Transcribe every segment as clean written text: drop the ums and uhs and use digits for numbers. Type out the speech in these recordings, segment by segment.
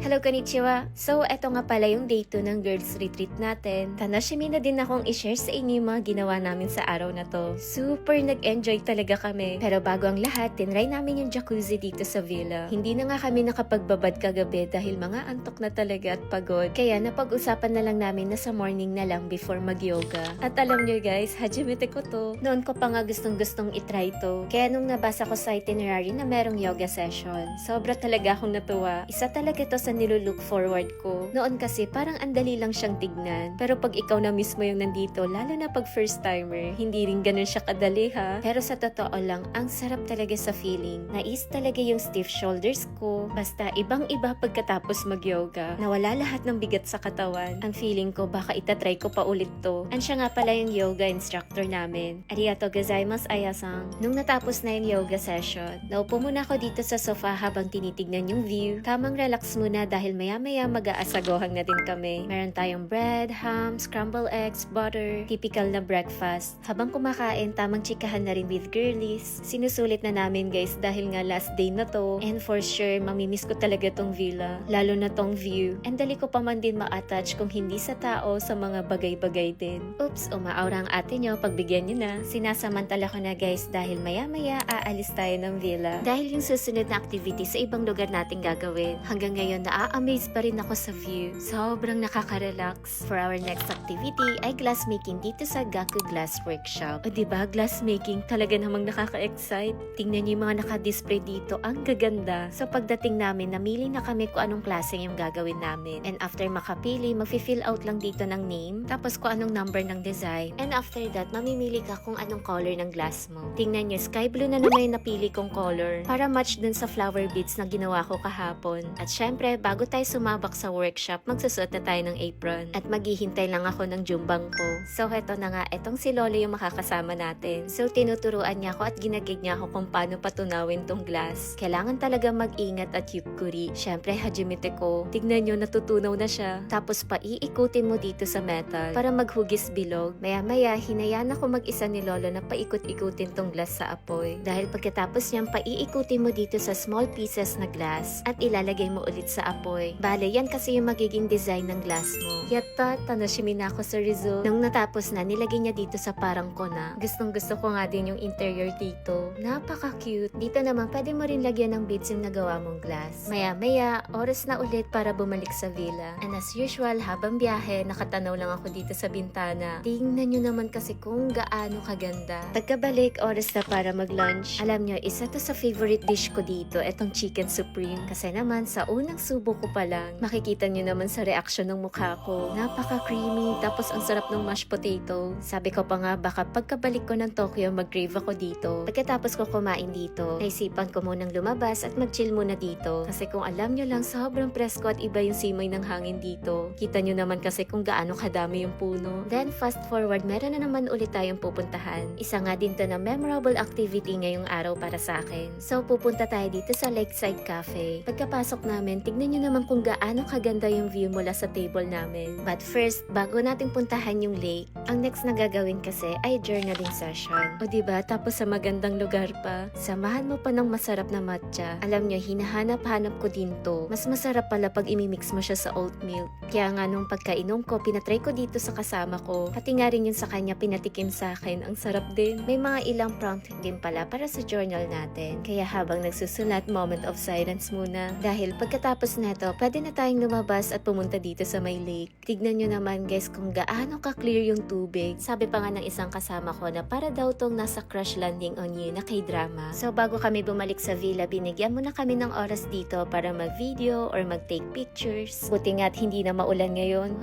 Hello, konnichiwa! So, eto nga pala yung day 2 ng girls retreat natin. Tanashimi na din akong i-share sa inyo yung mga ginawa namin sa araw na to. Super nag-enjoy talaga kami. Pero bago ang lahat, tinry namin yung jacuzzi dito sa villa. Hindi na nga kami nakapagbabad kagabi dahil mga antok na talaga at pagod. Kaya napag-usapan na lang namin na sa morning na lang before mag-yoga. At alam nyo guys, hajimete ko to. Noon ko pa nga gustong-gustong itry to. Kaya nung nabasa ko sa itinerary na merong yoga session, sobra talaga akong natuwa. Isa talaga to sa nilulook forward ko. Noon kasi parang andali lang siyang tignan. Pero pag ikaw na mismo yung nandito, lalo na pag first timer, hindi rin ganun siya kadali ha. Pero sa totoo lang, ang sarap talaga sa feeling. Nais talaga yung stiff shoulders ko. Basta ibang-iba pagkatapos mag-yoga. Nawala lahat ng bigat sa katawan. Ang feeling ko baka itatry ko pa ulit to. And siya nga pala yung yoga instructor namin. Arigatou gozaimasu, Aya-san. Nung natapos na yung yoga session, naupo muna ako dito sa sofa habang tinitignan yung view. Tamang relax muna dahil maya-maya mag-aasagohang na din kami. Meron tayong bread, ham, scrambled eggs, butter, typical na breakfast. Habang kumakain, tamang chikahan na rin with girlies. Sinusulit na namin guys dahil nga last day na to. And for sure, mamimiss ko talaga tong villa. Lalo na tong view. And dali ko pa man din ma-attach kung hindi sa tao, sa mga bagay-bagay din. Oops, umaaura ang ate nyo, pagbigyan nyo na. Sinasamantala ko na guys dahil maya-maya aalis tayo ng villa. Dahil yung susunod na activity sa ibang lugar natin gagawin. Hanggang ngayon na-amaze pa rin ako sa view. Sobrang nakaka-relax. For our next activity ay glass making dito sa Gaku Glass Workshop. O diba, glass making talaga namang nakaka-excite. Tingnan niyo yung mga naka-display dito. Ang gaganda. So pagdating namin, namili na kami kung anong klase yung gagawin namin. And after makapili, mag-fill out lang dito ng name. Tapos kung anong number ng design. And after that, mamimili ka kung anong color ng glass mo. Tingnan niyo, sky blue na naman yung napili kong color. Para match dun sa flower beads na ginawa ko kahapon. At syempre, bago tayo sumabak sa workshop, magsusuot na tayo ng apron. At maghihintay lang ako ng jumbang ko. So, heto na nga, etong si Lolo yung makakasama natin. So, tinuturuan niya ako at ginagig niya ako kung paano patunawin tong glass. Kailangan talaga mag-ingat at yukuri. Syempre, hajimete ko. Tignan nyo, natutunaw na siya. Tapos, paiikutin mo dito sa metal para maghugis bilog. Maya-maya, hinayaan ako mag-isa ni Lolo na paikot-ikutin tong glass sa apoy. Dahil pagkatapos niyang paiikutin mo dito sa small pieces na glass at ilalagay mo ulit sa apoy. Bale, yan kasi yung magiging design ng glass mo. Yatta, tanashimi na ako sa result. Nung natapos na, nilagay niya dito sa parang kona. Gustong-gusto ko nga din yung interior dito. Napaka-cute. Dito naman, pwede mo rin lagyan ng beads yung nagawa mong glass. Maya-maya, oras na ulit para bumalik sa villa. And as usual, habang biyahe, nakatanaw lang ako dito sa bintana. Tingnan nyo naman kasi kung gaano kaganda. Pagkabalik, oras na para mag-lunch. Alam nyo, isa to sa favorite dish ko dito, etong chicken supreme. Kasi naman, sa unang subo ko pa lang, makikita nyo naman sa reaction ng mukha ko. Napaka-creamy, tapos ang sarap ng mashed potato. Sabi ko pa nga, baka pagkabalik ko ng Tokyo, mag-crave ako dito. Pagkatapos ko kumain dito, naisipan ko munang lumabas at mag-chill muna dito. Kasi kung alam nyo lang, sobrang presko at iba yung simoy ng hangin dito. Kita nyo naman kasi kung gaano kadami yung puno. Then, fast forward, meron na naman ulit tayong pupuntahan. Isa nga din to na memorable activity ngayong araw para sa akin. So, pupunta tayo dito sa Lakeside Cafe. Pagkapasok namin, tignan nyo naman kung gaano kaganda yung view mula sa table namin. But first, bago natin puntahan yung lake, ang next na gagawin kasi ay journaling session. O diba, tapos sa magandang lugar pa, samahan mo pa ng masarap na matcha. Alam nyo, hinahanap-hanap ko din to. Mas masarap pala pag imimix mo siya sa oat milk. Kaya nga nung pagkainom ko, pinatry ko dito sa kasama ko. Pati nga rin yun sa kanya pinatikim sa akin. Ang sarap din. May mga ilang prompt din pala para sa journal natin. Kaya habang nagsusulat, moment of silence muna. Dahil pagkatapos neto, pwede na tayong lumabas at pumunta dito sa may lake. Tignan nyo naman guys kung gaano ka-clear yung tubig. Sabi pa nga ng isang kasama ko na para daw tong nasa Crash Landing on You na K-drama. So bago kami bumalik sa villa, binigyan mo na kami ng oras dito para mag-video or mag-take pictures. Buti nga't hindi na maulan ngayon.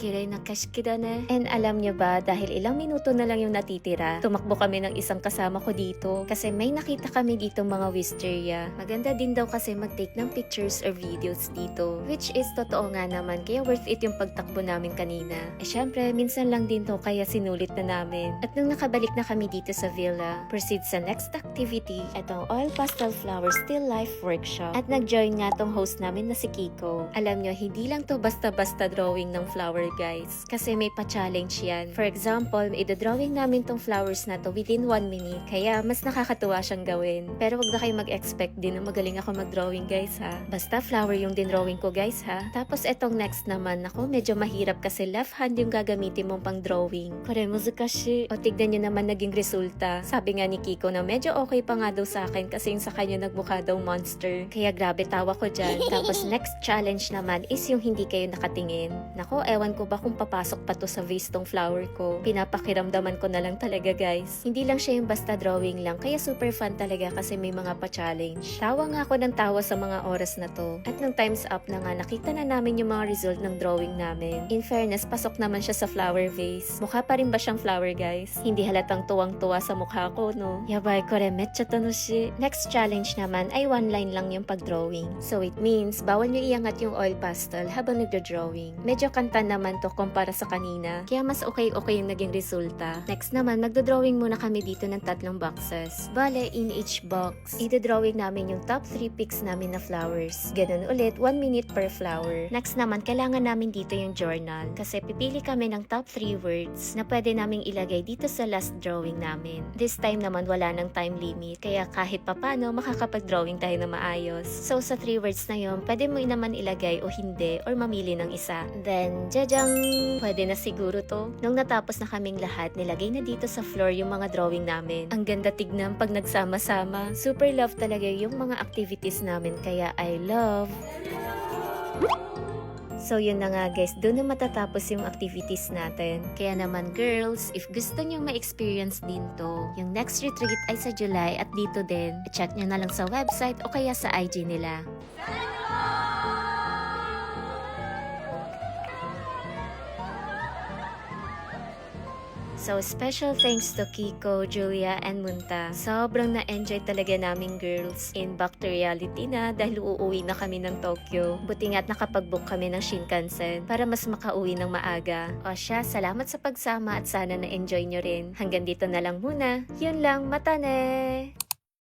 Kiray na kashkida na. And alam nyo ba, dahil ilang minuto na lang yung natitira, tumakbo kami ng isang kasama ko dito kasi may nakita kami dito mga wisteria. Maganda din daw kasi mag-take ng pictures or videos dito. Which is totoo nga naman, kaya worth it yung pagtakbo namin kanina. Eh syempre, minsan lang din to kaya sinulit na namin. At nung nakabalik na kami dito sa villa, proceed sa next activity, etong Oil Pastel Flower Still Life Workshop. At nag-join nga tong host namin na si Kiko. Alam nyo, hindi lang to basta-basta drawing ng flower guys. Kasi may pa-challenge yan. For example, ida-drawing namin tong flowers na to within 1 minute. Kaya mas nakakatuwa siyang gawin. Pero wag na kayo mag-expect din na magaling ako mag-drawing guys ha. Basta flower yung dinrawing ko guys ha. Tapos etong next naman, ako medyo mahirap kasi left hand yung gagamitin mong pang drawing. Kore muzikashi. O tignan nyo naman naging resulta. Sabi nga ni Kiko na medyo okay pa nga daw sa akin kasi yung sa kanya nagmukha daw monster. Kaya grabe tawa ko dyan. Tapos next challenge naman is yung hindi kayo nakatingin. Nako, ewan ko ba kung papasok pa to sa vase tong flower ko. Pinapakiramdaman ko na lang talaga guys. Hindi lang siya yung basta drawing lang, kaya super fun talaga kasi may mga pa-challenge. Tawa nga ako ng tawa sa mga oras na to. At nung time's up na nga, nakita na namin yung mga result ng drawing namin. In fairness, pasok naman siya sa flower vase. Mukha pa rin ba siyang flower guys? Hindi halatang tuwang-tuwa sa mukha ko, no? Yabay, kore, mecha tanoshi. Next challenge naman ay one line lang yung pag-drawing. So it means, bawal nyo iangat yung oil pastel habang nagdo-drawing. Medyo kanta naman to kumpara sa kanina, kaya mas okay yung naging resulta. Next naman, magdo-drawing muna kami dito ng 3 boxes. Bale, in each box, i-drawing namin yung top 3 picks namin na flowers. Ganun ulit, 1 minute per flower. Next naman, kailangan namin dito yung journal kasi pipili kami ng top 3 words na pwede naming ilagay dito sa last drawing namin. This time naman, wala nang time limit, kaya kahit papano, makakapag-drawing tayo na maayos. So, sa 3 words na yun, pwede mo naman ilagay o hindi or mamili ng isa. Then, jajang! Pwede na siguro to. Nung natapos na kaming lahat, nilagay na dito sa floor yung mga drawing namin. Ang ganda tignan pag nagsama-sama. Super love talaga yung mga activities namin, kaya I love. So yun na nga guys, doon na matatapos yung activities natin. Kaya naman girls, if gusto nyo ma-experience din to, yung next retreat ay sa July at dito din, check nyo na lang sa website o kaya sa IG nila. So, special thanks to Kiko, Julia, and Munta. Sobrang na-enjoy talaga namin girls. In back to reality na dahil uuwi na kami ng Tokyo. Buti nga't nakapag-book kami ng Shinkansen para mas makauwi ng maaga. O siya, salamat sa pagsama at sana na-enjoy nyo rin. Hanggang dito na lang muna. Yun lang, matane!